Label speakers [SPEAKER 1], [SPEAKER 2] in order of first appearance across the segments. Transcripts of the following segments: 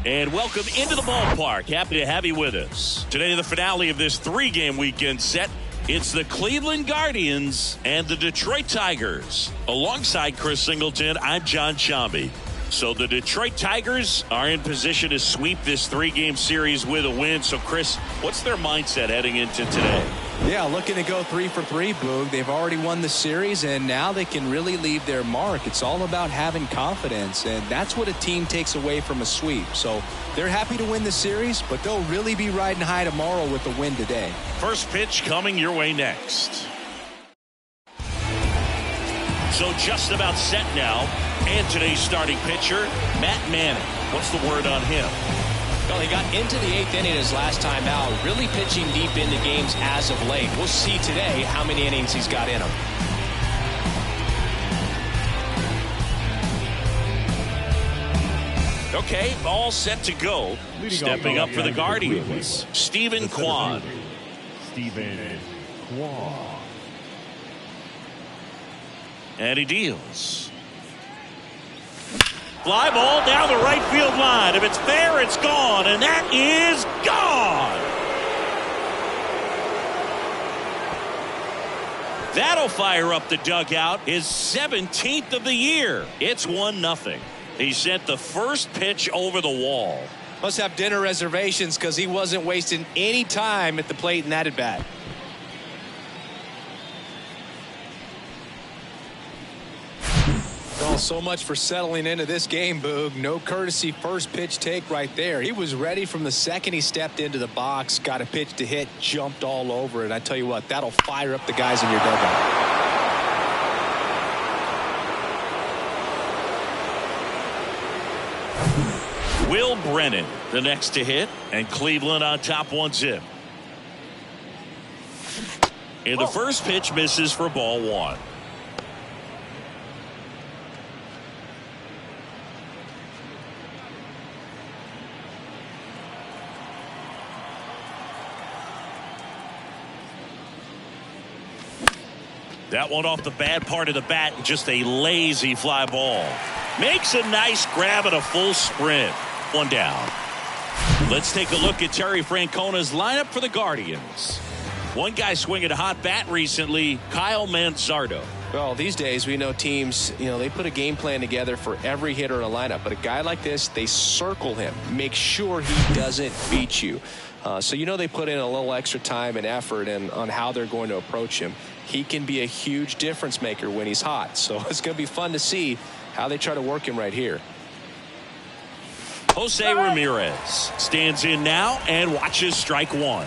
[SPEAKER 1] And welcome into the ballpark. Happy to have you with us. Today, the finale of this three-game weekend set. It's the Cleveland Guardians and the Detroit Tigers. Alongside Chris Singleton, I'm John Shambi. So the Detroit Tigers are in position to sweep this three-game series with a win. So, Chris, what's their mindset heading into today?
[SPEAKER 2] Yeah, looking to go 3 for 3, Boog. They've already won the series, and now they can really leave their mark. It's all about having confidence, and that's what a team takes away from a sweep. So they're happy to win the series, but they'll really be riding high tomorrow with the win today.
[SPEAKER 1] First pitch coming your way next. So just about set now. And today's starting pitcher, Matt Manning. What's the word on him?
[SPEAKER 3] Well, he got into the 8th inning his last time out, really pitching deep into games as of late. We'll see today how many innings he's got in him.
[SPEAKER 1] Okay, all set to go. Stepping up for the Guardians, Steven Kwan. And he deals. Fly ball down the right field line. If it's fair, it's gone. And that is gone. That'll fire up the dugout. His 17th of the year. It's 1-0. He sent the first pitch over the wall.
[SPEAKER 2] Must have dinner reservations because he wasn't wasting any time at the plate in that at-bat. Well, so much for settling into this game, Boog. No courtesy first pitch take right there. He was ready from the second he stepped into the box, got a pitch to hit, jumped all over it. I tell you what, that'll fire up the guys in your dugout.
[SPEAKER 1] Will Brennan, the next to hit, and Cleveland on top 1-0. And the first pitch misses for ball 1. That one off the bad part of the bat, and just a lazy fly ball. Makes a nice grab at a full sprint. One down. Let's take a look at Terry Francona's lineup for the Guardians. One guy swinging a hot bat recently, Kyle Manzardo.
[SPEAKER 3] Well, these days we know teams, they put a game plan together for every hitter in a lineup. But a guy like this, they circle him, make sure he doesn't beat you. So they put in a little extra time and effort on how they're going to approach him. He can be a huge difference maker when he's hot. So it's going to be fun to see how they try to work him right here.
[SPEAKER 1] Jose Ramirez stands in now and watches strike 1.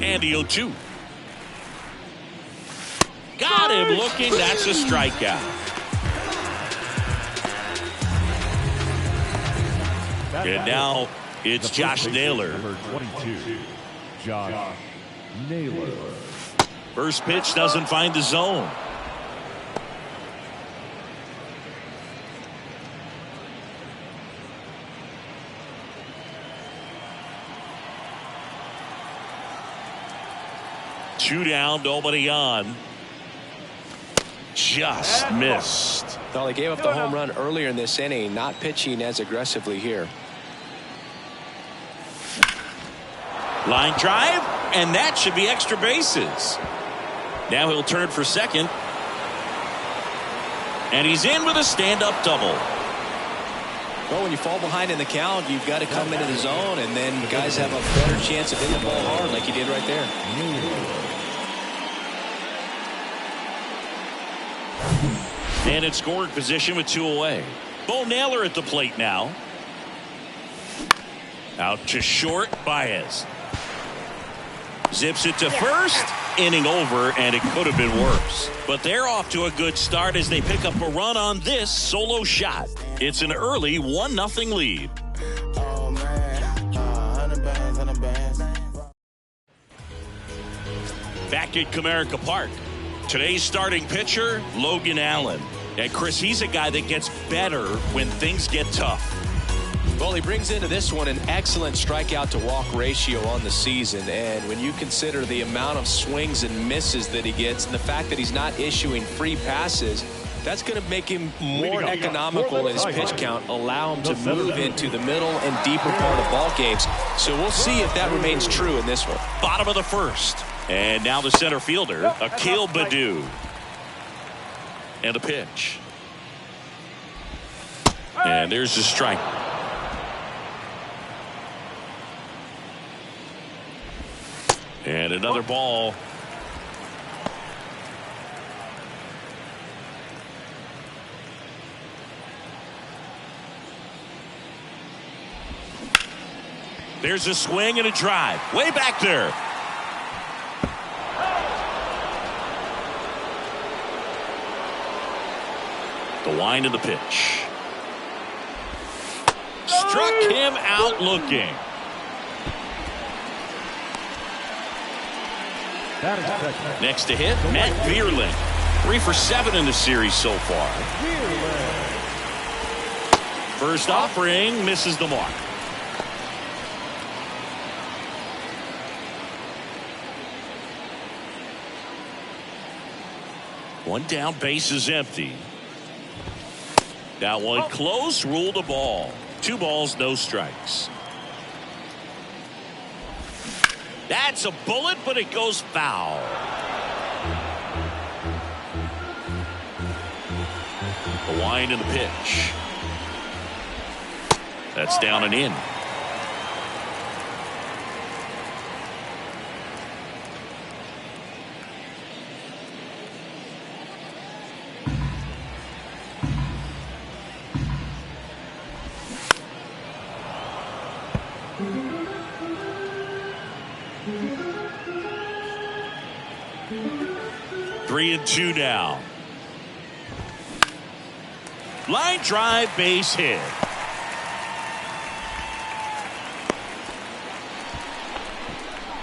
[SPEAKER 1] And the 0-2. Got him looking. That's a strikeout. And now it's Josh Naylor.
[SPEAKER 4] Number 22, Josh Naylor.
[SPEAKER 1] First pitch doesn't find the zone. Two down, nobody on. Just missed.
[SPEAKER 3] Well, they gave up the home run earlier in this inning, not pitching as aggressively here.
[SPEAKER 1] Line drive, and that should be extra bases. Now he'll turn for second. And he's in with a stand-up double.
[SPEAKER 2] Well, when you fall behind in the count, you've got to come into the zone, and then guys have a better chance of hitting the ball hard like he did right there.
[SPEAKER 1] And in scoring position with 2 away. Bo Naylor at the plate now. Out to short, Baez. Zips it to first. Inning over, and it could have been worse. But they're off to a good start as they pick up a run on this solo shot. It's an early 1-0 lead. Back at Comerica Park. Today's starting pitcher, Logan Allen. And Chris, he's a guy that gets better when things get tough.
[SPEAKER 3] Well, he brings into this one an excellent strikeout to walk ratio on the season. And when you consider the amount of swings and misses that he gets and the fact that he's not issuing free passes, that's going to make him more economical in his pitch count, allow him to move into the middle and deeper part of ball games. So we'll see if that remains true in this one.
[SPEAKER 1] Bottom of the first. And now the center fielder, Akil Baddoo. And a pitch. And there's the strike. And another ball. There's a swing and a drive. Way back there. The wind of the pitch. Struck him out looking. Next to hit, Matt Vierling. 3 for 7 in the series so far. First offering misses the mark. One down, base is empty. That one close, ruled a ball. 2 balls, no strikes. That's a bullet, but it goes foul. The wind and the pitch. That's down and in. Three and two now. Line drive, base hit.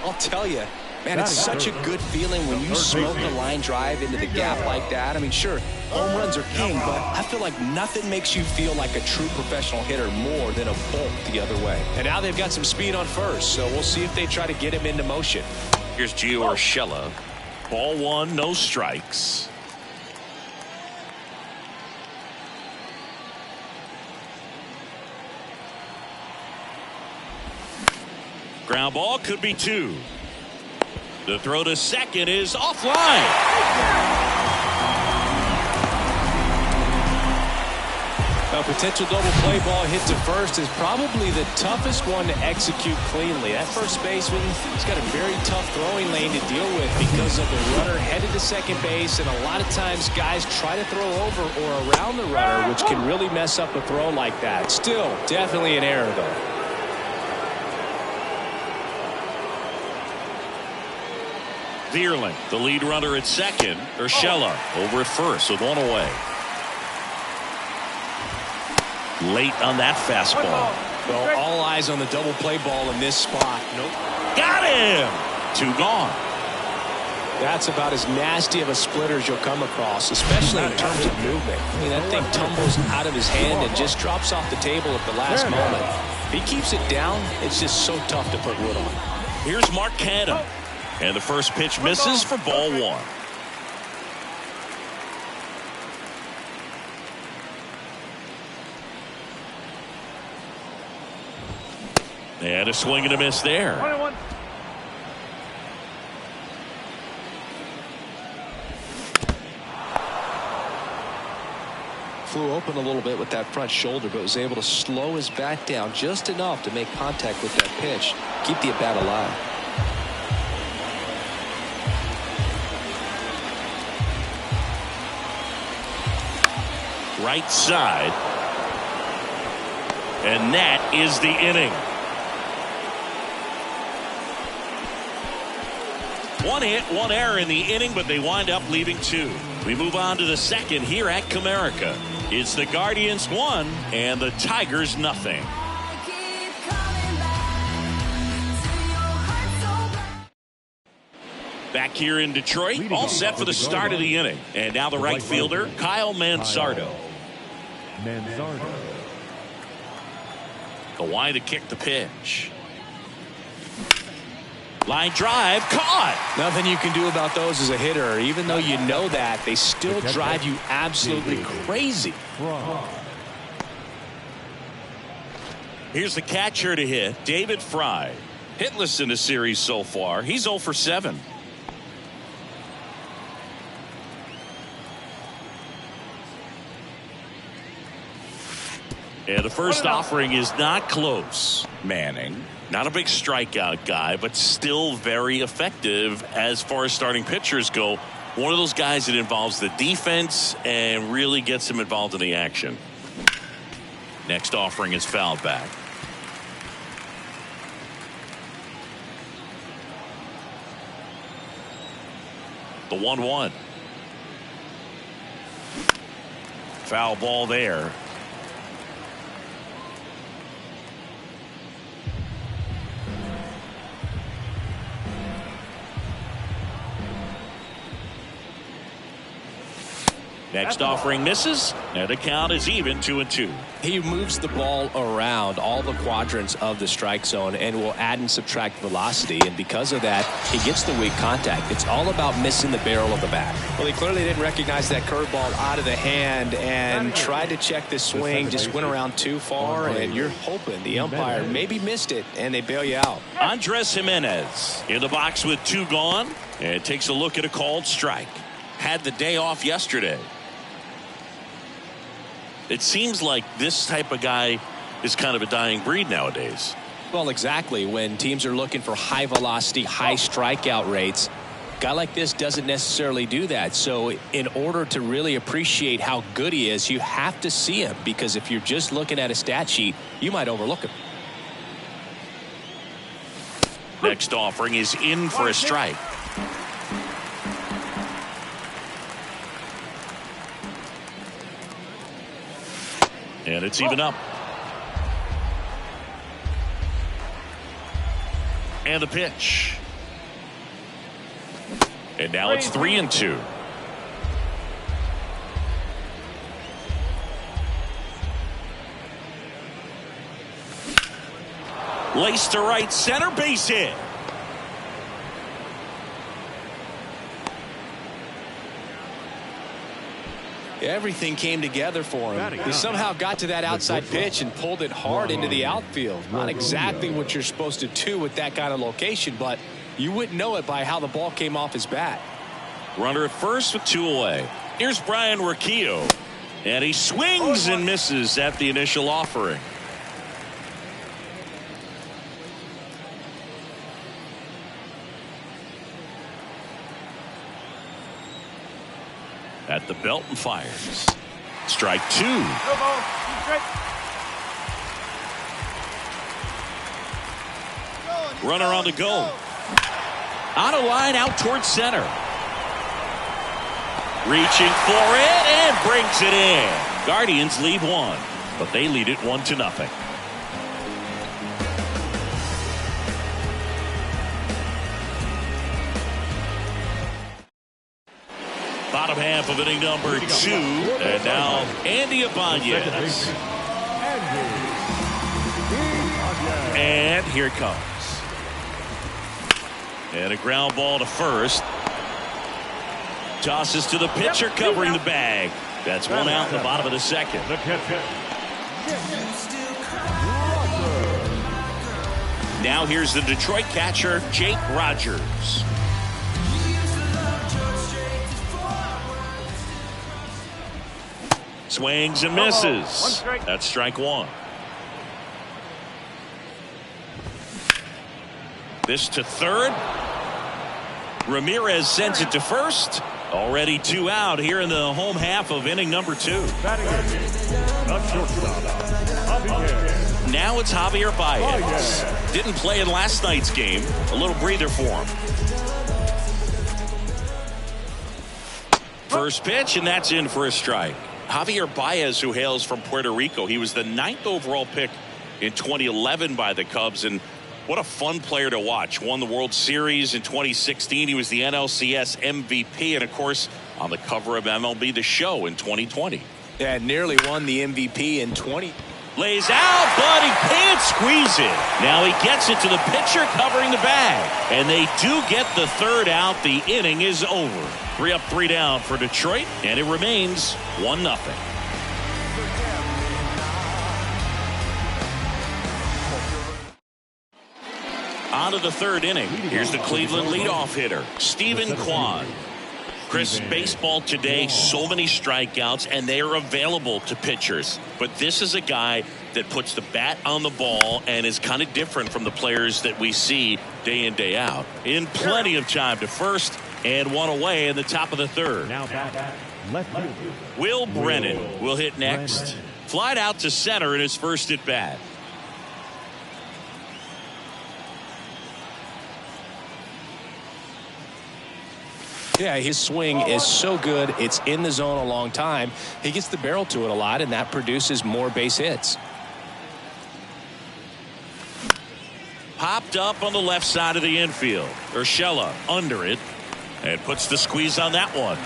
[SPEAKER 3] I'll tell you, man, it's such a good feeling when you smoke a line drive into the gap like that. I mean, sure, home runs are king, but I feel like nothing makes you feel like a true professional hitter more than a bolt the other way. And now they've got some speed on first, so we'll see if they try to get him into motion.
[SPEAKER 1] Here's Gio Urshela. Ball 1, no strikes. Ground ball, could be 2. The throw to second is offline.
[SPEAKER 3] A potential double play ball hit to first is probably the toughest one to execute cleanly. That first baseman, he's got a very tough throwing lane to deal with because of the runner headed to second base, and a lot of times guys try to throw over or around the runner, which can really mess up a throw like that. Still, definitely an error, though.
[SPEAKER 1] Vierling, the lead runner at second. Urshela over at first with 1 away. Late on that fastball.
[SPEAKER 3] Well, all eyes on the double play ball in this spot. Nope.
[SPEAKER 1] Got him. 2 gone.
[SPEAKER 3] That's about as nasty of a splitter as you'll come across, especially in terms of movement. I mean, that thing tumbles out of his hand and just drops off the table at the last moment. If he keeps it down, it's just so tough to put wood on.
[SPEAKER 1] Here's Mark Canha. And the first pitch misses for ball 1. And a swing and a miss there.
[SPEAKER 4] 21.
[SPEAKER 3] Flew open a little bit with that front shoulder, but was able to slow his bat down just enough to make contact with that pitch. Keep the at-bat alive.
[SPEAKER 1] Right side. And that is the inning. 1 hit, 1 error in the inning, but they wind up leaving 2. We move on to the second here at Comerica. It's the Guardians 1 and the Tigers nothing. Back here in Detroit, all set for the start of the inning. And now the right fielder, Kyle Manzardo. Kawhi to kick the pitch. Line drive, caught.
[SPEAKER 3] Nothing you can do about those as a hitter. Even though you know that, they still drive you absolutely crazy.
[SPEAKER 1] Here's the catcher to hit, David Fry. Hitless in the series so far. He's 0 for 7. Yeah, the first offering is not close. Manning, not a big strikeout guy, but still very effective as far as starting pitchers go. One of those guys that involves the defense and really gets him involved in the action. Next offering is fouled back. The 1-1. Foul ball there. Next offering misses, and the count is even 2-2.
[SPEAKER 3] He moves the ball around all the quadrants of the strike zone and will add and subtract velocity, and because of that, he gets the weak contact. It's all about missing the barrel of the bat. Well, he clearly didn't recognize that curveball out of the hand and tried to check the swing, just went around too far, and you're hoping the umpire maybe missed it, and they bail you out.
[SPEAKER 1] Andres Gimenez in the box with 2 gone, and takes a look at a called strike. Had the day off yesterday. It seems like this type of guy is kind of a dying breed nowadays.
[SPEAKER 3] Well, exactly. When teams are looking for high velocity, high strikeout rates, a guy like this doesn't necessarily do that. So in order to really appreciate how good he is, you have to see him, because if you're just looking at a stat sheet, you might overlook him.
[SPEAKER 1] Next offering is in for a strike. And it's even up. And the pitch. And now it's 3-2. Laced to right center, base hit.
[SPEAKER 3] Everything came together for him. He somehow got to that outside pitch and pulled it hard into the outfield. Not exactly what you're supposed to do with that kind of location, but you wouldn't know it by how the ball came off his bat.
[SPEAKER 1] Runner at first with 2 away. Here's Brian Rocchio. And he swings and misses at the initial offering. At the belt and fires. Strike 2. Runner on the go. On a line out towards center. Reaching for it and brings it in. Guardians lead 1, but they lead it 1-0. Bottom half of inning number 2, and now Andy Ibanez. And here it comes. And a ground ball to first. Tosses to the pitcher covering the bag. That's 1 out in the bottom of the second. Now here's the Detroit catcher, Jake Rogers. Swings and misses. That's strike 1. This to third. Ramirez sends it to first. Already 2 out here in the home half of inning number 2. Now it's Javier Baez. Didn't play in last night's game. A little breather for him. First pitch, and that's in for a strike. Javier Baez, who hails from Puerto Rico, he was the 9th overall pick in 2011 by the Cubs, and What a fun player to watch. Won the World Series in 2016. He was the NLCS MVP and, of course, on the cover of MLB The Show in 2020.
[SPEAKER 3] Yeah, nearly won the MVP in 20.
[SPEAKER 1] Lays out, but he can't squeeze it. Now he gets it to the pitcher covering the bag. And they do get the third out. The inning is over. 3 up, 3 down for Detroit, and it remains 1-0. On to the third inning. Here's the Cleveland leadoff hitter, Stephen Kwan. Chris, baseball today, so many strikeouts, and they are available to pitchers. But this is a guy that puts the bat on the ball and is kind of different from the players that we see day in, day out. In plenty of time to first, and one away in the top of the third.
[SPEAKER 4] Now back, left fielder.
[SPEAKER 1] Will Brennan will hit next. Flied out to center in his first at bat.
[SPEAKER 3] Yeah, his swing is so good. It's in the zone a long time. He gets the barrel to it a lot, and that produces more base hits.
[SPEAKER 1] Popped up on the left side of the infield. Urshela under it and puts the squeeze on that one.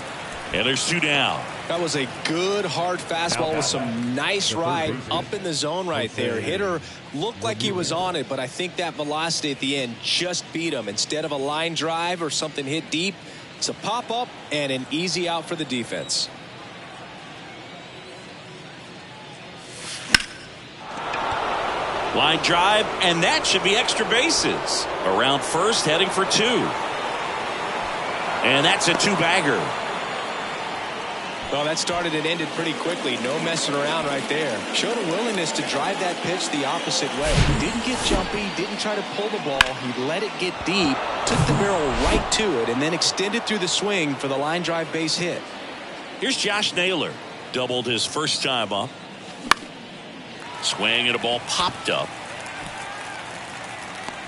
[SPEAKER 1] And there's 2 down.
[SPEAKER 3] That was a good hard fastball with some nice ride up in the zone right there. Hitter looked like he was on it, but I think that velocity at the end just beat him. Instead of a line drive or something hit deep, it's a pop up and an easy out for the defense.
[SPEAKER 1] Line drive, and that should be extra bases. Around first, heading for 2. And that's a 2-bagger.
[SPEAKER 3] Well, that started and ended pretty quickly. No messing around right there. Showed a willingness to drive that pitch the opposite way. Didn't get jumpy, didn't try to pull the ball. He let it get deep, took the barrel right to it, and then extended through the swing for the line drive base hit.
[SPEAKER 1] Here's Josh Naylor. Doubled his first time up. Swing and a ball popped up.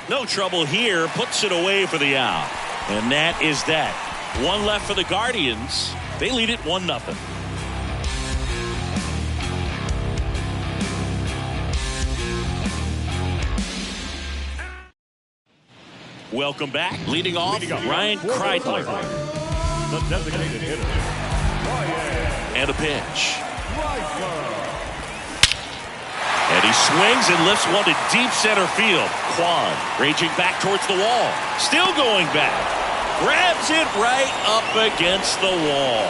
[SPEAKER 1] No trouble here. Puts it away for the out. And that is that. 1 left for the Guardians. They lead it 1-0. Welcome back. Leading off, Ryan Kreidler.
[SPEAKER 4] The designated hitter, Ryan.
[SPEAKER 1] And a pitch.
[SPEAKER 4] Kreidler.
[SPEAKER 1] And he swings and lifts one to deep center field. Kwan raging back towards the wall. Still going back. Grabs it right up against the wall.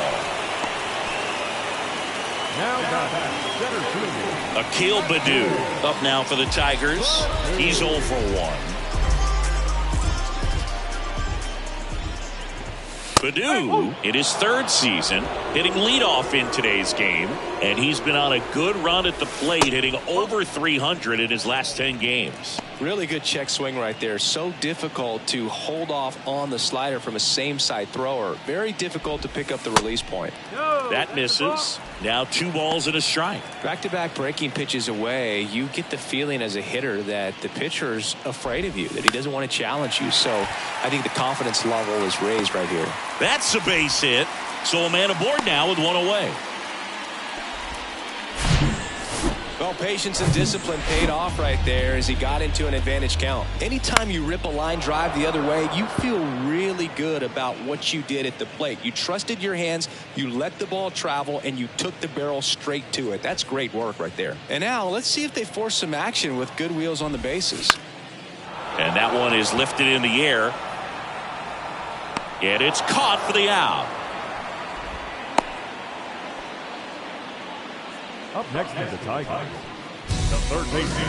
[SPEAKER 4] Now back, center field.
[SPEAKER 1] Akil Baddoo up now for the Tigers. He's 0 for 1. Baddoo in his 3rd season hitting leadoff in today's game, and he's been on a good run at the plate, hitting over 300 in his last 10 games.
[SPEAKER 3] Really good check swing right there. So difficult to hold off on the slider from a same side thrower. Very difficult to pick up the release point.
[SPEAKER 1] That misses. Now 2 balls and a strike.
[SPEAKER 3] Back-to-back breaking pitches away, you get the feeling as a hitter that the pitcher's afraid of you, that he doesn't want to challenge you. So I think the confidence level is raised right here.
[SPEAKER 1] That's a base hit. So a man aboard now with 1 away.
[SPEAKER 3] Well, patience and discipline paid off right there as he got into an advantage count. Anytime you rip a line drive the other way, you feel really good about what you did at the plate. You trusted your hands, you let the ball travel, and you took the barrel straight to it. That's great work right there. And now let's see if they force some action with good wheels on the bases.
[SPEAKER 1] And that one is lifted in the air. And it's caught for the out.
[SPEAKER 4] Up next is the Tigers. The third baseman,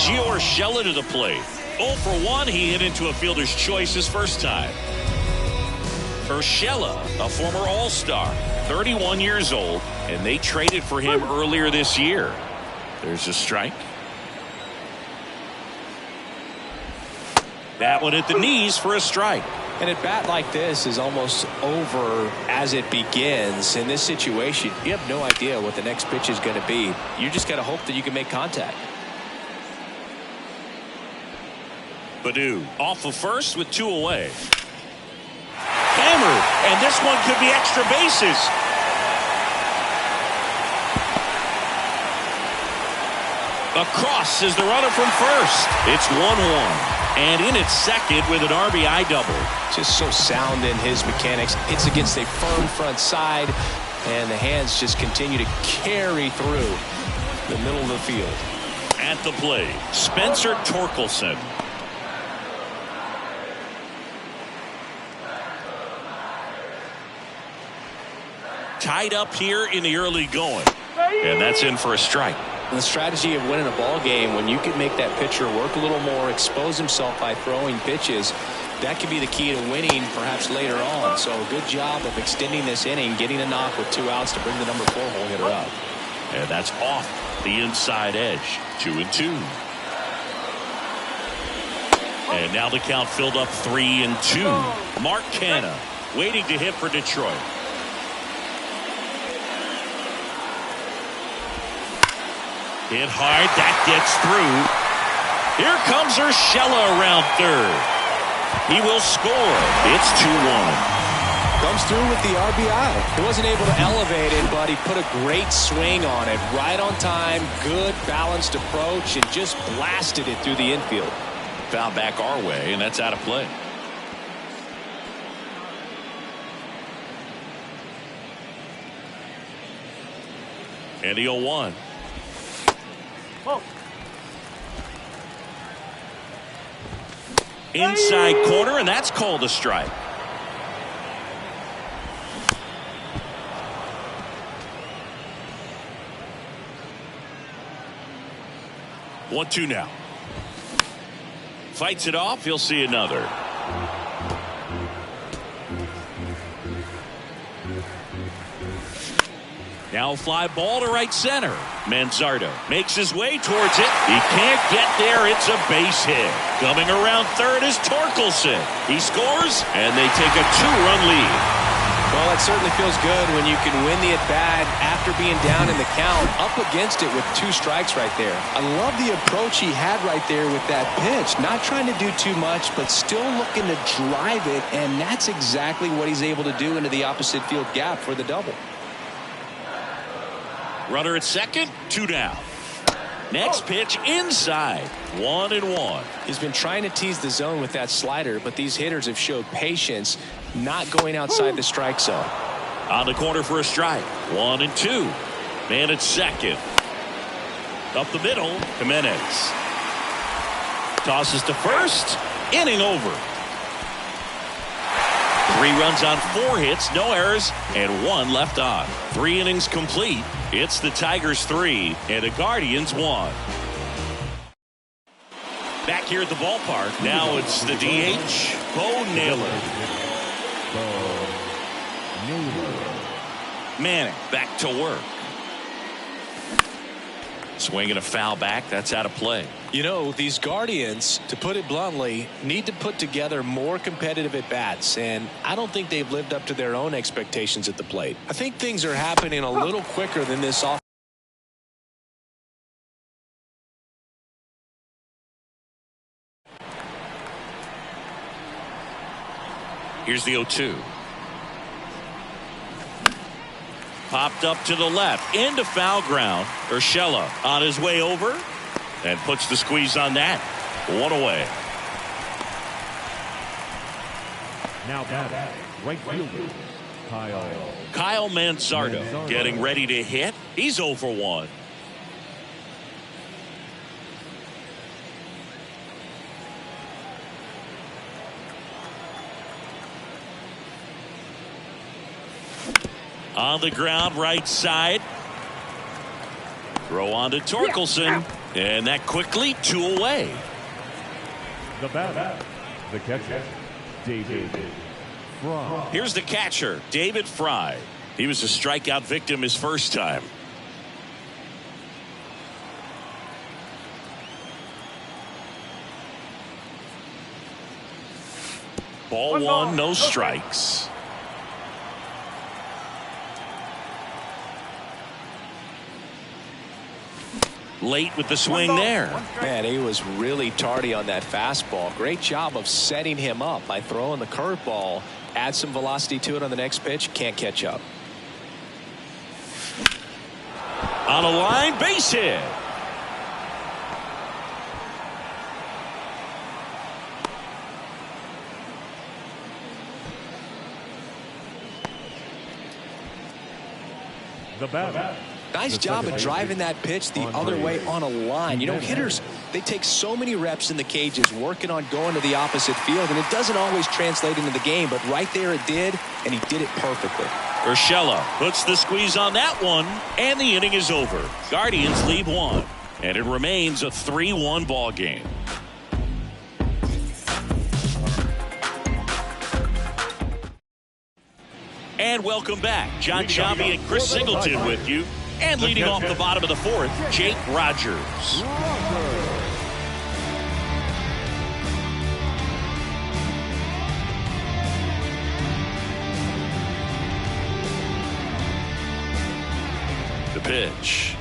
[SPEAKER 1] Gio Urshela to the plate. 0 for 1. He hit into a fielder's choice his first time. Urshela, a former All-Star, 31 years old, and they traded for him earlier this year. There's a strike. That one at the knees for a strike.
[SPEAKER 3] And a bat like this is almost over as it begins. In this situation, you have no idea what the next pitch is going to be. You just got to hope that you can make contact.
[SPEAKER 1] Baddoo off of first with 2 away. Hammered, and this one could be extra bases. Across is the runner from first. It's 1-1. And in its second with an RBI double.
[SPEAKER 3] Just so sound in his mechanics. Hits against a firm front side, and the hands just continue to carry through the middle of the field.
[SPEAKER 1] At the plate, Spencer Torkelson. Tied up here in the early going. And that's in for a strike.
[SPEAKER 3] The strategy of winning a ball game, when you can make that pitcher work a little more, expose himself by throwing pitches, that could be the key to winning perhaps later on. So a good job of extending this inning, getting a knock with 2 outs to bring the number 4 hole hitter up.
[SPEAKER 1] And that's off the inside edge. 2-2. And now the count filled up 3-2. Mark Canha waiting to hit for Detroit. Hit hard. That gets through. Here comes Urshela around third. He will score. It's 2-1.
[SPEAKER 3] Comes through with the RBI. He wasn't able to elevate it, but he put a great swing on it. Right on time. Good balanced approach, and just blasted it through the infield.
[SPEAKER 1] Foul back our way, and that's out of play. And the 0-1. Inside corner, and that's called a strike. One, two now. Fights it off. He'll see another. Now fly ball to right center. Manzardo makes his way towards it. He can't get there. It's a base hit. Coming around third is Torkelson. He scores, and they take a 2-run lead.
[SPEAKER 3] Well, it certainly feels good when you can win the at-bat after being down in the count, up against it with 2 strikes right there. I love the approach he had right there with that pitch. Not trying to do too much, but still looking to drive it, and that's exactly what he's able to do into the opposite field gap for the double.
[SPEAKER 1] Runner at second, 2 down. Next pitch inside, 1-1.
[SPEAKER 3] He's been trying to tease the zone with that slider, but these hitters have showed patience, not going outside the strike zone.
[SPEAKER 1] On the corner for a strike, 1-2. Man at second. Up the middle, Jimenez. Tosses to first, inning over. 3 runs on 4 hits, no errors, and 1 left on. 3 innings complete. It's the Tigers 3 and the Guardians 1. Back here at the ballpark, now it's the DH, Bo Naylor. Manning back to work. Swinging a foul back, that's out of play.
[SPEAKER 3] You know, these Guardians, to put it bluntly, need to put together more competitive at-bats, and I don't think they've lived up to their own expectations at the plate. I think things are happening a little quicker than this offense.
[SPEAKER 1] Here's the 0-2. Popped up to the left, into foul ground. Urshela on his way over and puts the squeeze on that. 1 away.
[SPEAKER 4] Now batting, right fielder,
[SPEAKER 1] Kyle Manzardo getting ready to hit. He's 0 for 1. On the ground, right side. Throw on to Torkelson. And that quickly 2 away.
[SPEAKER 4] The batter, the catcher, David Fry.
[SPEAKER 1] Here's the catcher, David Fry. He was a strikeout victim his first time. Ball 1, no strikes. Late with the swing there.
[SPEAKER 3] Man, he was really tardy on that fastball. Great job of setting him up by throwing the curveball. Add some velocity to it on the next pitch. Can't catch up.
[SPEAKER 1] On a line, base hit.
[SPEAKER 4] The batter.
[SPEAKER 3] Nice job of driving that pitch the other way on a line. You know, hitters, they take so many reps in the cages working on going to the opposite field, and it doesn't always translate into the game, but right there it did, and he did it perfectly.
[SPEAKER 1] Urshela puts the squeeze on that one, and the inning is over. Guardians lead 1, and it remains a 3-1 ball game. And welcome back. John Sciambi and Chris Singleton with you. And leading off the bottom of the 4th, Jake Rogers. The pitch.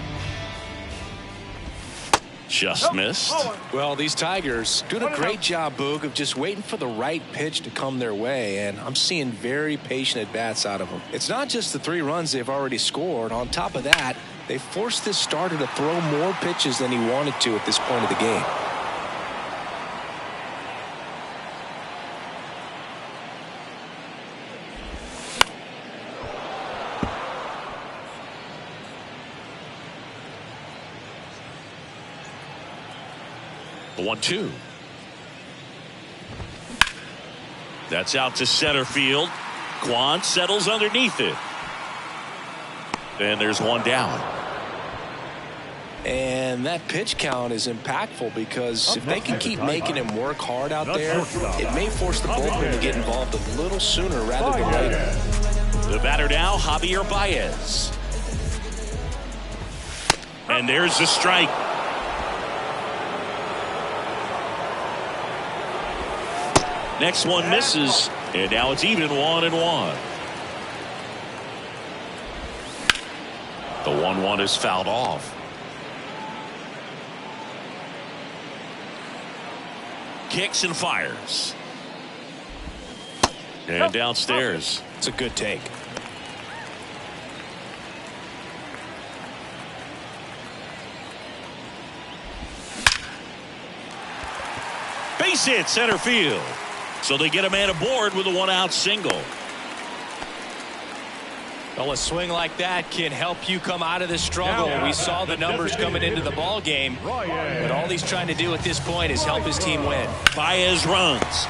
[SPEAKER 1] Just missed.
[SPEAKER 3] Well, these Tigers doing a great job, Boog, of just waiting for the right pitch to come their way, and I'm seeing very patient at-bats out of them. It's not just the 3 runs they've already scored. On top of that, they forced this starter to throw more pitches than he wanted to at this point of the game.
[SPEAKER 1] The 1-2. That's out to center field. Kwan settles underneath it. And there's one down.
[SPEAKER 3] And that pitch count is impactful because if they can keep making him work hard out there, it may force the bullpen to get involved a little sooner rather than later.
[SPEAKER 1] The batter now, Javier Baez. And there's the strike. Next one misses, and now it's even 1-1. The 1-1 is fouled off. Kicks and fires. And downstairs.
[SPEAKER 3] It's a good take.
[SPEAKER 1] Base hit center field. So they get a man aboard with a 1-out single.
[SPEAKER 3] Well, a swing like that can help you come out of this struggle. We saw the numbers coming into the ball game, but all he's trying to do at this point is help his team win.
[SPEAKER 1] Baez runs.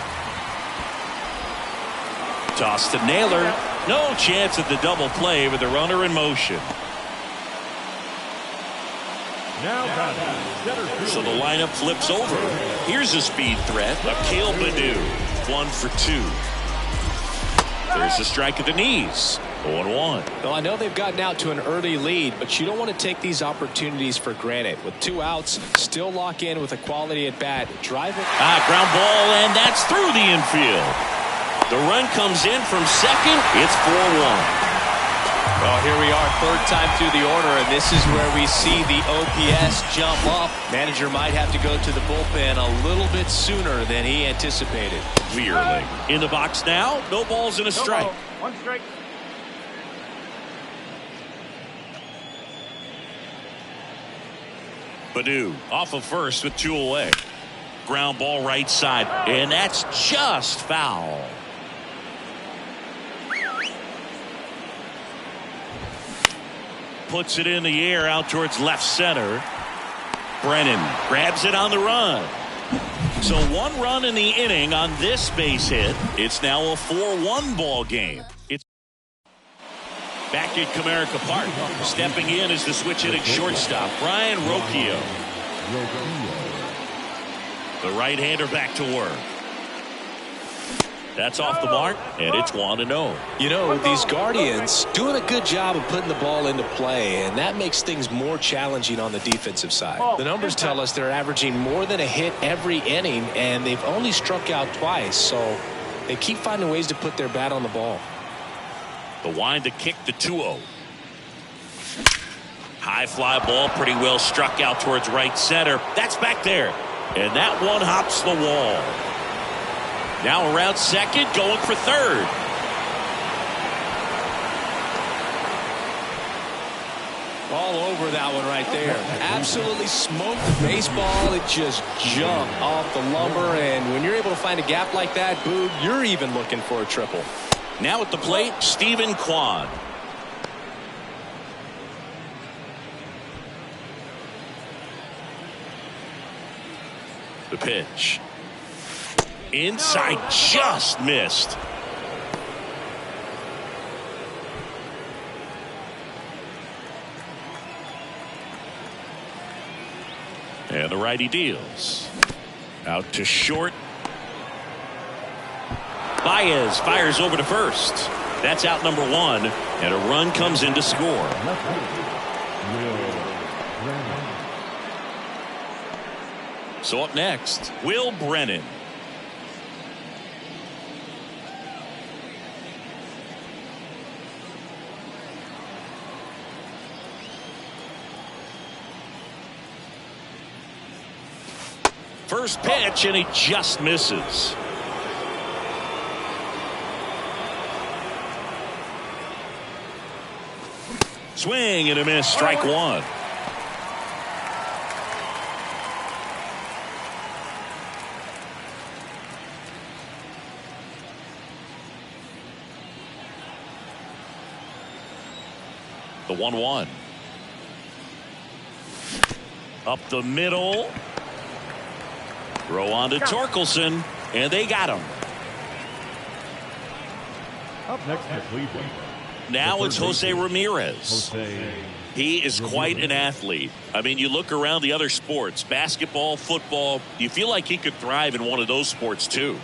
[SPEAKER 1] Toss to Naylor. No chance at the double play with the runner in motion. So the lineup flips over. Here's a speed threat. Akil Baddoo. 1 for 2. There's a strike at the knees. 0-1.
[SPEAKER 3] Well, I know they've gotten out to an early lead, but you don't want to take these opportunities for granted. With 2 outs, still lock in with a quality at bat. Drive it.
[SPEAKER 1] Ground ball, and that's through the infield. The run comes in from second. It's 4-1.
[SPEAKER 3] Well, here we are, 3rd time through the order, and this is where we see the OPS jump up. Manager might have to go to the bullpen a little bit sooner than he anticipated.
[SPEAKER 1] Clearly. In the box now, no balls and a strike.
[SPEAKER 4] 1 strike.
[SPEAKER 1] Baddoo off of first with 2 away. Ground ball right side, and that's just foul. Puts it in the air out towards left center. Brennan grabs it on the run. So 1 run in the inning on this base hit. It's now a 4-1 ball game. It's back at Comerica Park. Stepping in is the switch hitting shortstop, Brian Rocchio. The right-hander back to work. That's off the mark, and it's 1-0.
[SPEAKER 3] You know, these Guardians doing a good job of putting the ball into play, and that makes things more challenging on the defensive side. The numbers tell us they're averaging more than a hit every inning, and they've only struck out twice, so they keep finding ways to put their bat on the ball.
[SPEAKER 1] The wind to kick the 2-0. High fly ball, pretty well struck out towards right center. That's back there, and that one hops the wall. Now around second, going for third.
[SPEAKER 3] All over that one right there. Absolutely smoked the baseball. It just jumped off the lumber, and when you're able to find a gap like that, Boog, you're even looking for a triple.
[SPEAKER 1] Now at the plate, Stephen Kwan. The pitch. Inside, just missed. And the righty deals. Out to short. Baez fires over to first. That's out number one, and a run comes in to score. So up next, Will Brennan. First pitch, and he just misses. Swing and a miss, strike one. The 1-1. Up the middle. Throw on to Torkelson, and they got him.
[SPEAKER 4] Up next for Cleveland.
[SPEAKER 1] Now it's Jose Ramirez. He is quite an athlete. I mean, you look around the other sports, basketball, football, you feel like he could thrive in one of those sports too.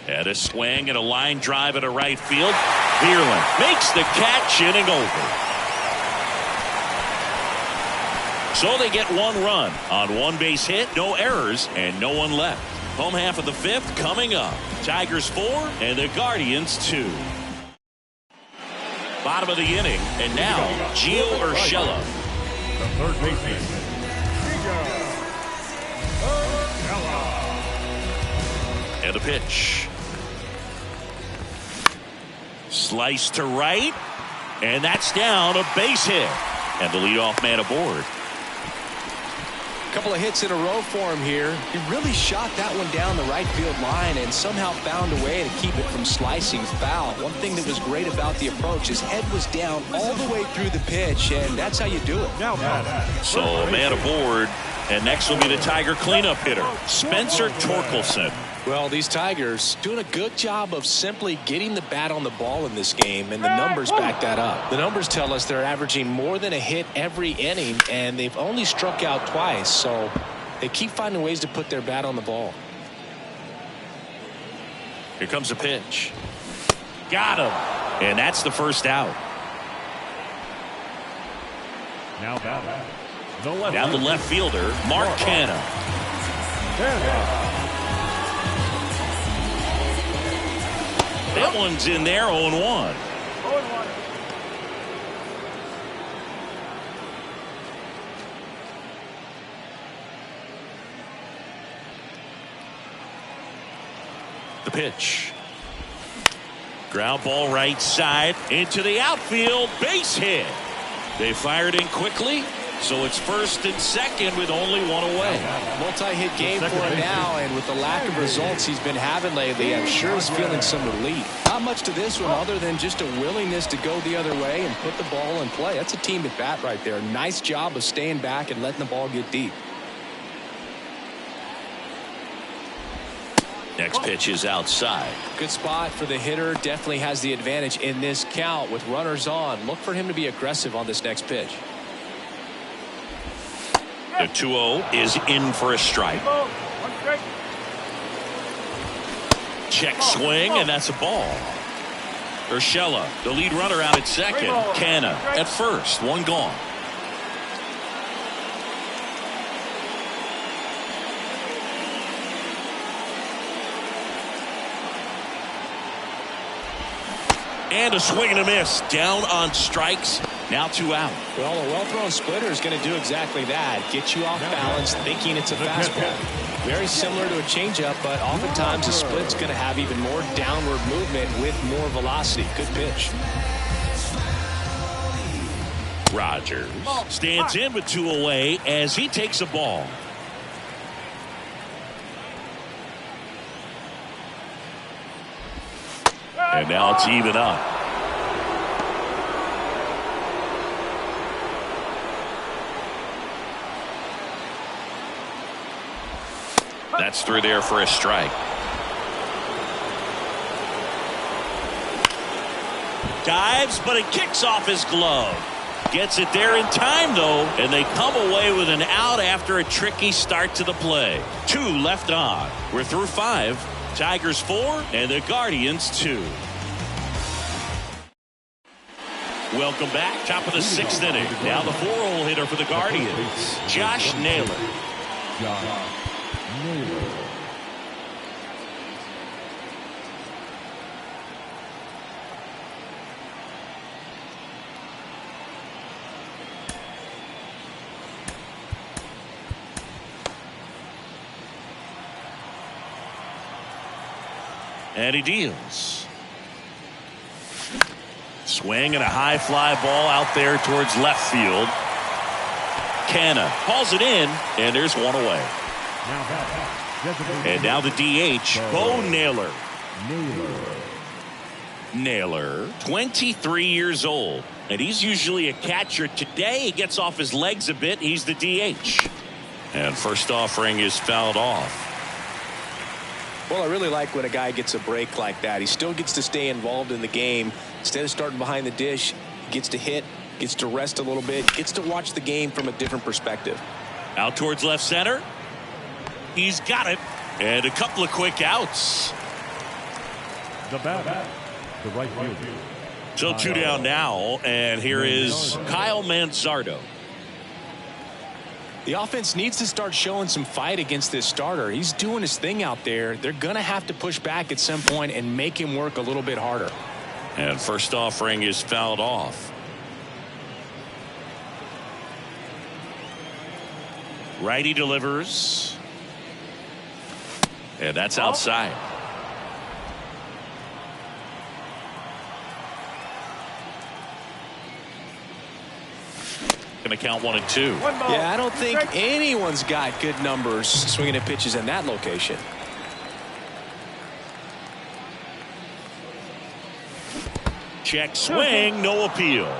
[SPEAKER 1] And a swing and a line drive at a right field. Bierlin makes the catch, inning over. So they get one run on one base hit, no errors, and no one left. Home half of the fifth coming up. Tigers 4 and the Guardians 2. Bottom of the inning, and now Gio Urshela.
[SPEAKER 4] The third baseman.
[SPEAKER 1] And the pitch. Slice to right, and that's down, a base hit. And the leadoff man aboard.
[SPEAKER 3] Couple of hits in a row for him here. He really shot that one down the right field line and somehow found a way to keep it from slicing foul. One thing that was great about the approach, his head was down all the way through the pitch, and that's how you do it.
[SPEAKER 1] So a man aboard, and next will be the Tiger cleanup hitter, Spencer Torkelson.
[SPEAKER 3] Well, these Tigers doing a good job of simply getting the bat on the ball in this game, and the numbers back that up. The numbers tell us they're averaging more than a hit every inning, and they've only struck out twice, so they keep finding ways to put their bat on the ball.
[SPEAKER 1] Here comes a pitch. Got him. And that's the first out.
[SPEAKER 4] Now batting.
[SPEAKER 1] Down the left fielder, Mark Canha. That one's in there, 0-1. The pitch. Ground ball right side into the outfield, base hit. They fired in quickly, so it's first and second with only one away.
[SPEAKER 3] Multi-hit game for him now, and with the lack of results he's been having lately, I'm sure he's feeling some relief. Not much to this one other than just a willingness to go the other way and put the ball in play. That's a team at bat right there. Nice job of staying back and letting the ball get deep.
[SPEAKER 1] Next pitch is outside.
[SPEAKER 3] Good spot for the hitter. Definitely has the advantage in this count with runners on. Look for him to be aggressive on this next pitch.
[SPEAKER 1] The 2-0 is in for a strike. Check swing, and that's a ball. Urshela, the lead runner, out at second. Canha at first, one gone. And a swing and a miss. Down on strikes. Now 2 out.
[SPEAKER 3] Well, a well-thrown splitter is going to do exactly that. Get you off balance, thinking it's a fastball. Very similar to a changeup, but oftentimes a split's going to have even more downward movement with more velocity. Good pitch.
[SPEAKER 1] Rogers stands in with 2 away as he takes a ball. And now it's even up. That's through there for a strike. Dives, but it kicks off his glove. Gets it there in time, though, and they come away with an out after a tricky start to the play. 2 left on. We're through 5. Tigers 4 and the Guardians 2. Welcome back. Top of the 6th inning. Now the 4-hole hitter for the Guardians, Josh Naylor. And he deals. Swing and a high fly ball out there towards left field. Canna hauls it in, and there's one away. And now the DH, Bo Naylor. Naylor, 23 years old, and he's usually a catcher. Today he gets off his legs a bit. He's the DH. And first offering is fouled off.
[SPEAKER 3] Well, I really like when a guy gets a break like that. He still gets to stay involved in the game. Instead of starting behind the dish, gets to hit, gets to rest a little bit, gets to watch the game from a different perspective.
[SPEAKER 1] Out towards left center. He's got it. And a couple of quick outs.
[SPEAKER 4] The batter, the right fielder.
[SPEAKER 1] So 2 down now, and here is Kyle Manzardo.
[SPEAKER 3] The offense needs to start showing some fight against this starter. He's doing his thing out there. They're going to have to push back at some point and make him work a little bit harder.
[SPEAKER 1] And first offering is fouled off. Righty delivers. And that's outside. Going to count 1 and 2.
[SPEAKER 3] Yeah, I don't think anyone's got good numbers swinging at pitches in that location.
[SPEAKER 1] Check swing, no appeal.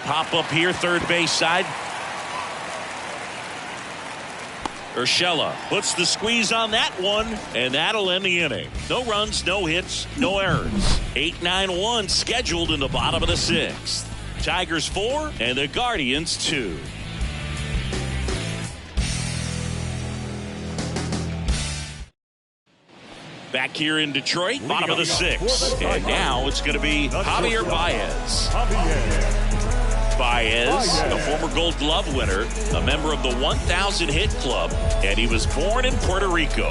[SPEAKER 1] Pop up here, third base side. Urshela puts the squeeze on that one, and that'll end the inning. No runs, no hits, no errors. 8-9-1 scheduled in the bottom of the 6th. Tigers 4 and the Guardians 2. Back here in Detroit, bottom of the 6th. And now it's going to be Javier Baez. Baez, the former Gold Glove winner, a member of the 1,000 hit club, and he was born in Puerto Rico.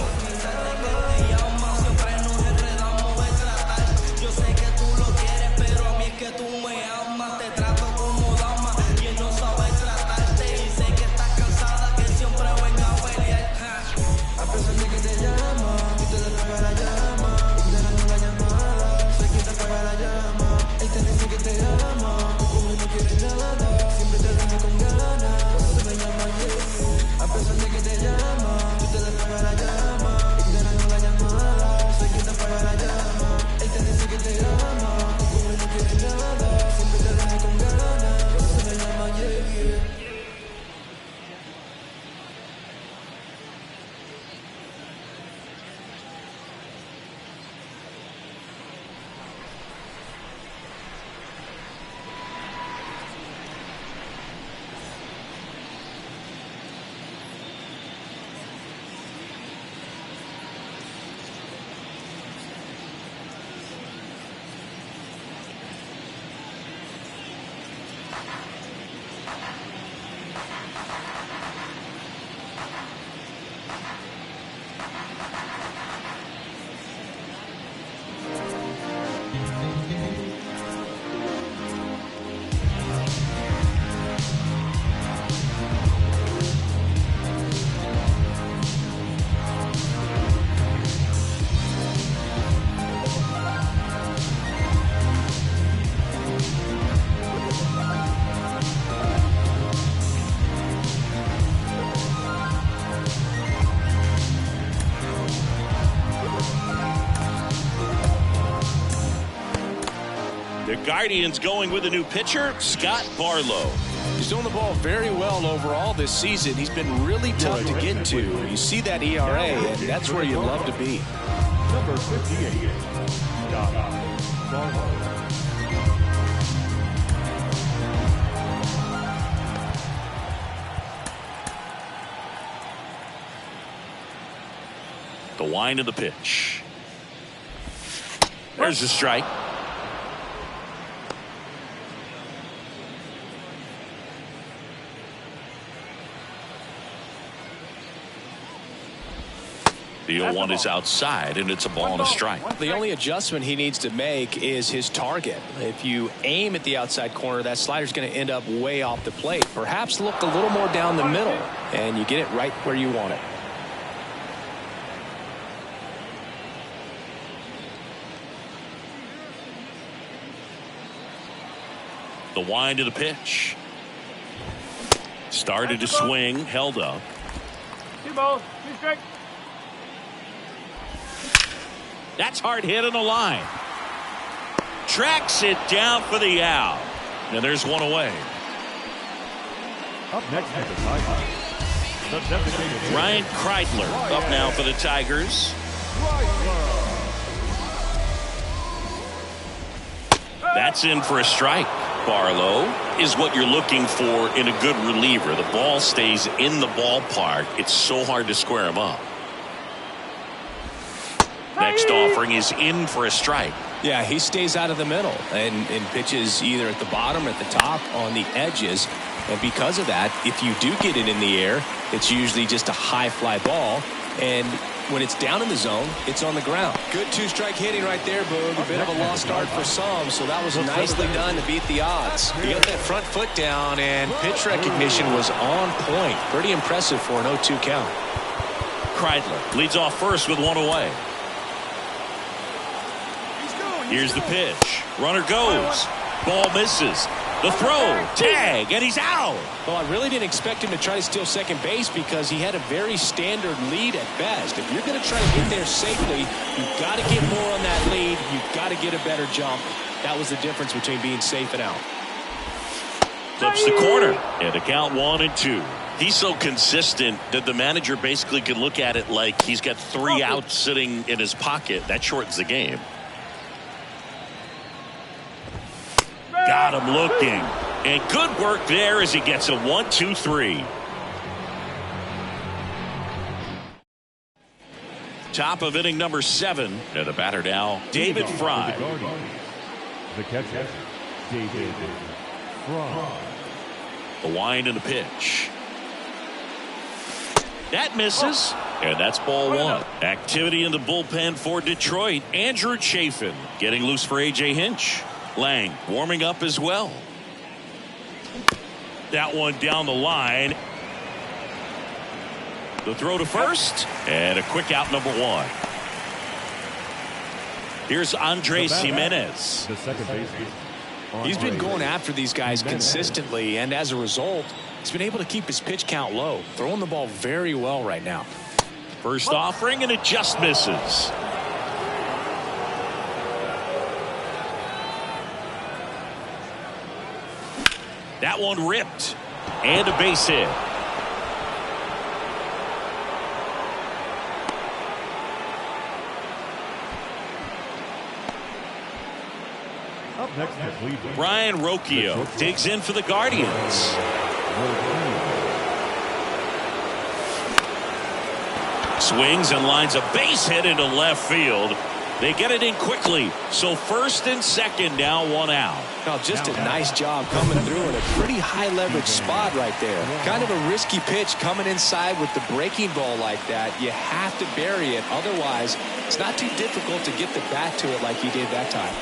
[SPEAKER 1] The Guardians going with a new pitcher, Scott Barlow.
[SPEAKER 3] He's doing the ball very well overall this season. He's been really tough to get to. You see that ERA, and that's where you love to be.
[SPEAKER 4] Number 58, Scott Barlow.
[SPEAKER 1] The wind of the pitch. There's a strike. The 0-1 is outside, and it's a ball and a strike.
[SPEAKER 3] The only adjustment he needs to make is his target. If you aim at the outside corner, that slider's going to end up way off the plate. Perhaps look a little more down the middle, and you get it right where you want it.
[SPEAKER 1] The wind of the pitch. Started to swing, held up.
[SPEAKER 4] 2 balls, 2 strikes.
[SPEAKER 1] That's hard hit on the line. Tracks it down for the out. And there's one away.
[SPEAKER 4] Up next is the Tigers. The designated
[SPEAKER 1] Ryan Kreidler up now for the Tigers. That's in for a strike. Barlow is what you're looking for in a good reliever. The ball stays in the ballpark. It's so hard to square him up. Next offering is in for a strike.
[SPEAKER 3] Yeah, he stays out of the middle and pitches either at the bottom or at the top on the edges. And because of that, if you do get it in the air, it's usually just a high fly ball. And when it's down in the zone, it's on the ground. Good 2-strike hitting right there, Boog. A bit of a lost start for some, so that was nicely done to beat the odds. He got that front foot down, and pitch recognition was on point. Pretty impressive for an 0-2 count.
[SPEAKER 1] Kreidler leads off first with one away. Here's the pitch. Runner goes. Ball misses. The throw. Tag. And he's out.
[SPEAKER 3] Well, I really didn't expect him to try to steal second base because he had a very standard lead at best. If you're going to try to get there safely, you've got to get more on that lead. You've got to get a better jump. That was the difference between being safe and out.
[SPEAKER 1] Flips the corner. And the count 1-2. He's so consistent that the manager basically can look at it like he's got 3 outs sitting in his pocket. That shortens the game. Got him looking. And good work there as he gets a 1-2-3. Top of inning number 7. And the batter now, David Fry.
[SPEAKER 4] The catcher, David Fry.
[SPEAKER 1] The wind and the pitch. That misses. And that's ball 1. Activity in the bullpen for Detroit. Andrew Chafin getting loose for A.J. Hinch. Lang warming up as well. That one down the line. The throw to first. And a quick out, number 1. Here's Andres Jimenez.
[SPEAKER 4] The second baseman.
[SPEAKER 3] He's been going after these guys consistently, and as a result, he's been able to keep his pitch count low. Throwing the ball very well right now.
[SPEAKER 1] First offering, and it just misses. That one ripped. And a base hit.
[SPEAKER 4] Up next is Cleveland.
[SPEAKER 1] Brian Rocchio digs in for the Guardians. Swings and lines a base hit into left field. They get it in quickly. So first and second, now 1 out.
[SPEAKER 3] Oh, just a nice job coming through in a pretty high leverage spot right there. Kind of a risky pitch coming inside with the breaking ball like that. You have to bury it. Otherwise, it's not too difficult to get the bat to it like he did that time.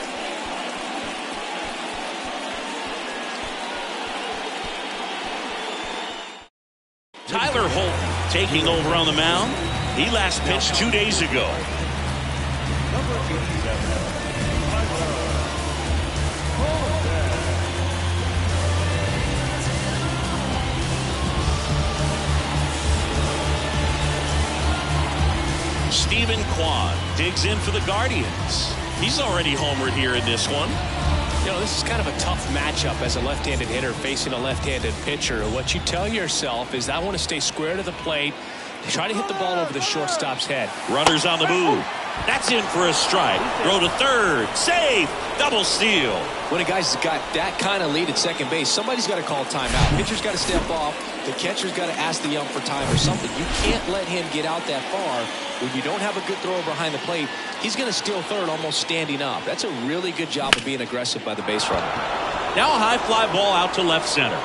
[SPEAKER 1] Tyler Holton taking over on the mound. He last pitched 2 days ago. Stephen Kwan digs in for the Guardians. He's already homered here in this one.
[SPEAKER 3] You know, this is kind of a tough matchup as a left-handed hitter facing a left-handed pitcher. What you tell yourself is, I want to stay square to the plate, try to hit the ball over the shortstop's head.
[SPEAKER 1] Runners on the move. That's in for a strike. Throw to third. Safe. Double steal.
[SPEAKER 3] When a guy's got that kind of lead at second base, somebody's got to call timeout. Pitcher's got to step off. The catcher's got to ask the ump for time or something. You can't let him get out that far. When you don't have a good thrower behind the plate, he's going to steal third almost standing up. That's a really good job of being aggressive by the base runner.
[SPEAKER 1] Now a high fly ball out to left center.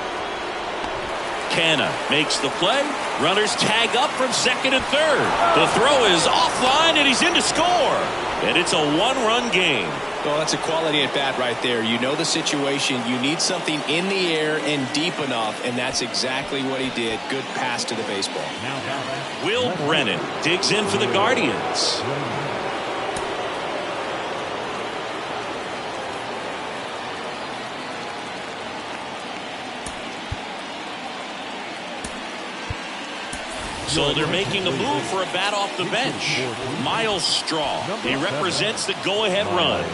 [SPEAKER 1] Canna makes the play. Runners tag up from second and third. The throw is offline, and he's in to score. And it's a one-run game.
[SPEAKER 3] Well, that's a quality at bat right there. You know the situation. You need something in the air and deep enough, and that's exactly what he did. Good pass to the baseball.
[SPEAKER 1] Will Brennan digs in for the Guardians. So they're making a move for a bat off the bench. Miles Straw. He represents the go-ahead run.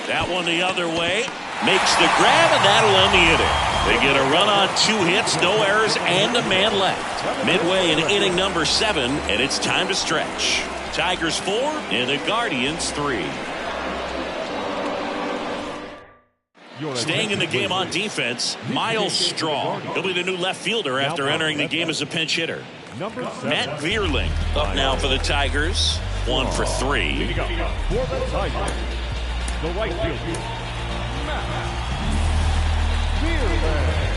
[SPEAKER 1] That one the other way. Makes the grab, and that'll end the inning. They get a run on 2 hits, no errors, and a man left. Midway in inning number 7, and it's time to stretch. Tigers 4 and the Guardians 3. Staying in the game on defense, Miles Straw. He'll be the new left fielder after entering the game as a pinch hitter. Matt Vierling up now for the Tigers. 1 for 3.
[SPEAKER 4] For the Tigers, the right fielder, Matt Vierling.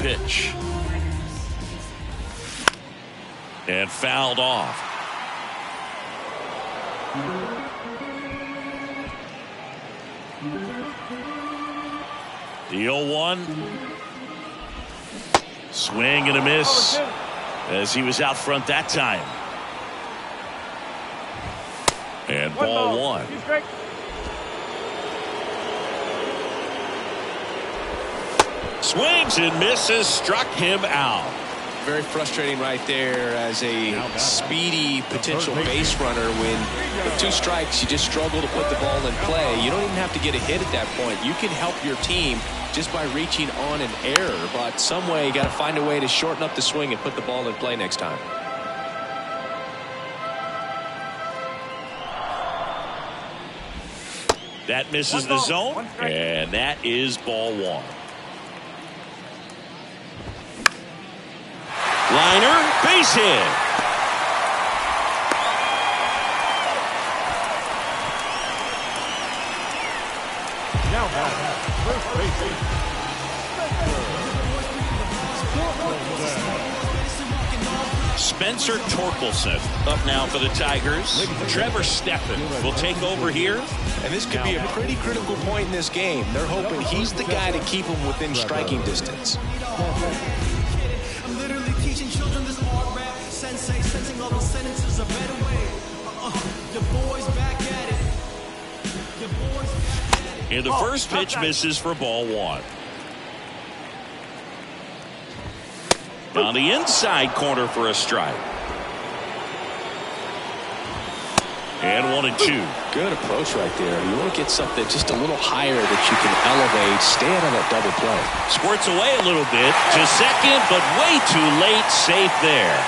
[SPEAKER 1] Pitch. And fouled off. The 0-1. Swing and a miss as he was out front that time. And ball 1. Swings and misses, struck him out.
[SPEAKER 3] Very frustrating right there as a speedy potential base runner. When with 2 strikes, you just struggle to put the ball in play. You don't even have to get a hit at that point. You can help your team just by reaching on an error, but some way you got to find a way to shorten up the swing and put the ball in play next time.
[SPEAKER 1] That misses the zone, and that is ball 1. Liner, base hit.
[SPEAKER 4] Now first baseman,
[SPEAKER 1] Spencer Torkelson up now for the Tigers. Trevor Stephan will take over here.
[SPEAKER 3] And this could be a pretty critical point in this game. They're hoping he's the guy to keep them within striking distance.
[SPEAKER 5] Sensing all those sentences a better way. Your boys back at it. Your boys back at it.
[SPEAKER 1] And the first pitch misses for ball 1. On the inside corner for a strike. And 1-2.
[SPEAKER 3] Good approach right there. You want to get something just a little higher that you can elevate. Stay out of that double play.
[SPEAKER 1] Squirts away a little bit to second, but way too late. Safe there.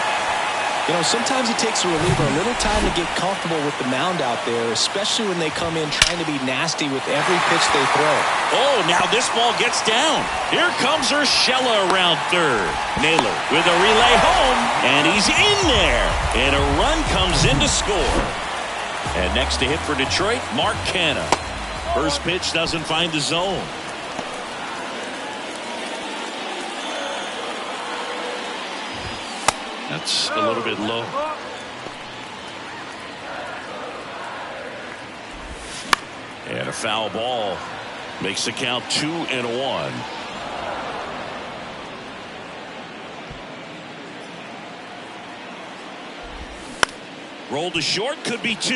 [SPEAKER 3] You know, sometimes it takes a reliever a little time to get comfortable with the mound out there, especially when they come in trying to be nasty with every pitch they throw.
[SPEAKER 1] Oh, now this ball gets down. Here comes Urshela around third. Naylor with a relay home, and he's in there. And a run comes in to score. And next to hit for Detroit, Mark Canha. First pitch doesn't find the zone. That's a little bit low. And a foul ball makes the count 2-1. Roll to short, could be 2.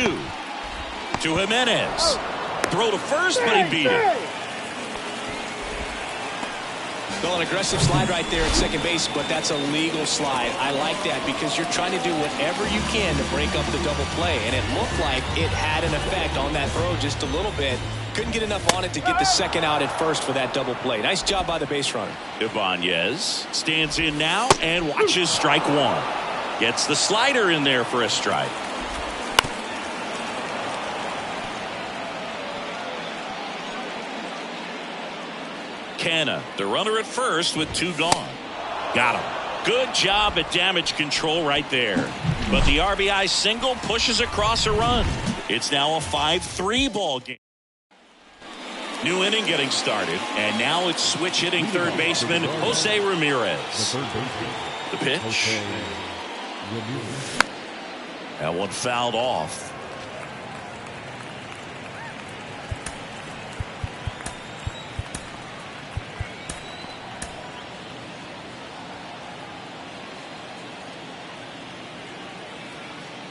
[SPEAKER 1] To Jimenez. Throw to first, but he beat it.
[SPEAKER 3] Well, an aggressive slide right there at second base, but that's a legal slide. I like that because you're trying to do whatever you can to break up the double play, and it looked like it had an effect on that throw just a little bit. Couldn't get enough on it to get the second out at first for that double play. Nice job by the base runner.
[SPEAKER 1] Ibanez stands in now and watches strike 1. Gets the slider in there for a strike. Canna, the runner at first with 2 gone. Got him. Good job at damage control right there. But the RBI single pushes across a run. It's now a 5-3 ball game. New inning getting started, and now it's switch hitting third baseman Jose Ramirez. The pitch. That one fouled off.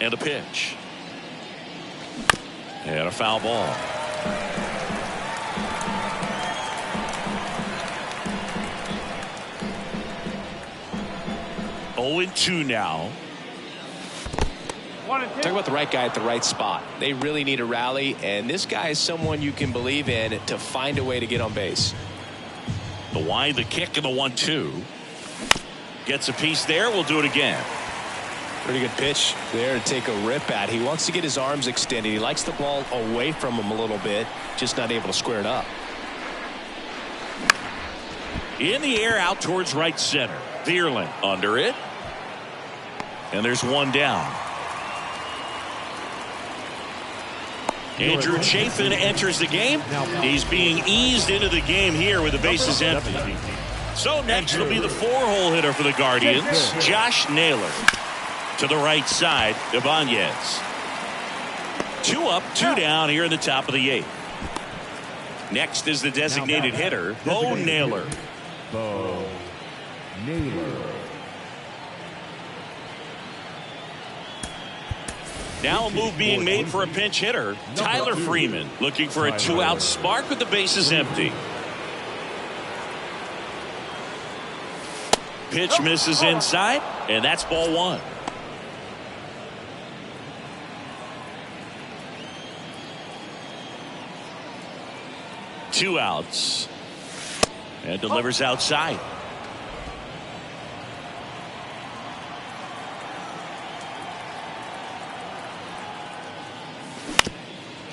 [SPEAKER 1] And a pitch. And a foul ball. Oh, 0-2 now.
[SPEAKER 3] Talk about the right guy at the right spot. They really need a rally, and this guy is someone you can believe in to find a way to get on base.
[SPEAKER 1] The wide, the kick, and the 1-2. Gets a piece there. We'll do it again.
[SPEAKER 3] Pretty good pitch there to take a rip at. He wants to get his arms extended. He likes the ball away from him a little bit, just not able to square it up.
[SPEAKER 1] In the air out towards right center. Vierling under it. And there's one down. Andrew Chafin enters the game. He's being eased into the game here with the bases empty. So next will be the 4-hole hitter for the Guardians, Josh Naylor. To the right side, Ibanez. 2 up, 2 down here in the top of the 8th. Next is the designated hitter, Bo Naylor.
[SPEAKER 4] Bo Naylor.
[SPEAKER 1] Now a move being made for a pinch hitter, Tyler Freeman, looking for a 2-out spark with the bases empty. Pitch misses inside, and that's ball 1. Two outs. And delivers outside.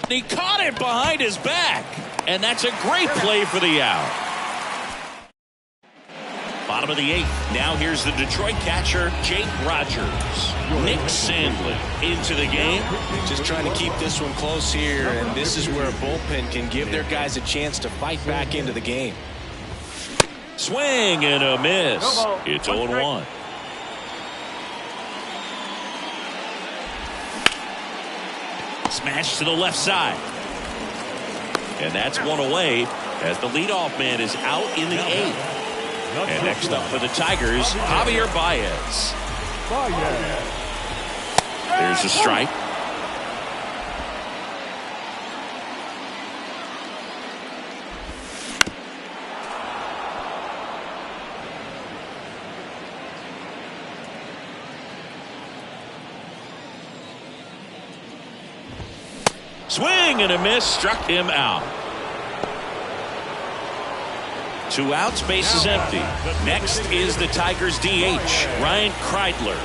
[SPEAKER 1] He caught it behind his back. And that's a great play for the out. Bottom of the 8th. Now here's the Detroit catcher, Jake Rogers. Nick Sandlin into the game.
[SPEAKER 3] Just trying to keep this one close here, and this is where a bullpen can give their guys a chance to fight back into the game.
[SPEAKER 1] Swing and a miss. It's 0-1. Smash to the left side. And that's one away as the leadoff man is out in the 8th. And next up for the Tigers, Javier Baez. There's a strike. Swing and a miss, struck him out. 2 outs, base is empty. Next is the Tigers DH, Ryan Kreidler.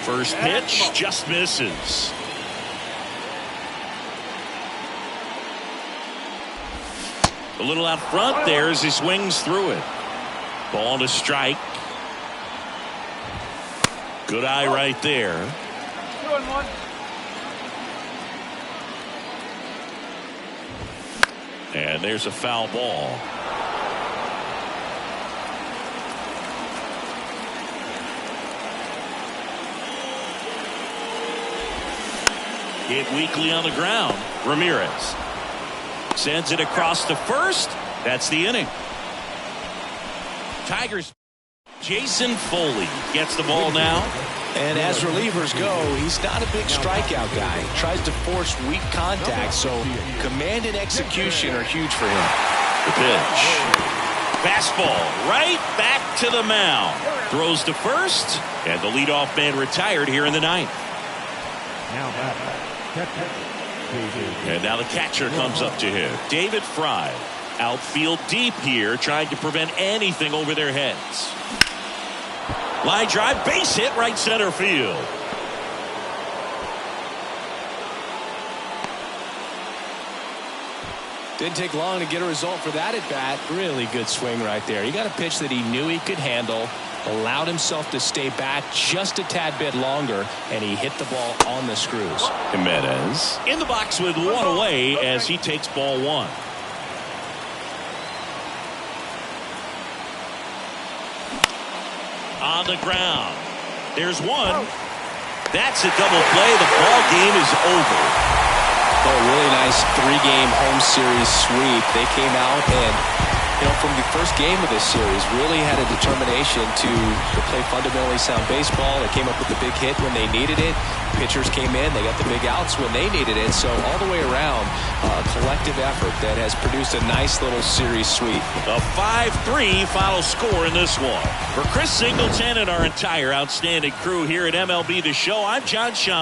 [SPEAKER 1] First pitch just misses. A little out front there as he swings through it. Ball to strike. Good eye right there.
[SPEAKER 4] 2-1.
[SPEAKER 1] And there's a foul ball. Hit weakly on the ground. Ramirez sends it across to first. That's the inning. Tigers Jason Foley gets the ball now.
[SPEAKER 3] And as relievers go, he's not a big strikeout guy. He tries to force weak contact, so command and execution are huge for him.
[SPEAKER 1] The pitch. Fastball right back to the mound. Throws to first, and the leadoff man retired here in the ninth. And now the catcher comes up to him. David Fry. Outfield deep here, trying to prevent anything over their heads. Line drive, base hit, right center field.
[SPEAKER 3] Didn't take long to get a result for that at bat. Really good swing right there. He got a pitch that he knew he could handle, allowed himself to stay back just a tad bit longer, and he hit the ball on the screws.
[SPEAKER 1] Jimenez in the box with one away as he takes ball one. On the ground. There's one. That's a double play. The ball game is over.
[SPEAKER 3] Oh, really nice three-game home series sweep. They came out and, from the first game of this series, really had a determination to play fundamentally sound baseball. They came up with the big hit when they needed it. Pitchers came in. They got the big outs when they needed it. So all the way around, a collective effort that has produced a nice little series sweep.
[SPEAKER 1] A 5-3 final score in this one. For Chris Singleton and our entire outstanding crew here at MLB The Show, I'm John Schaumburg.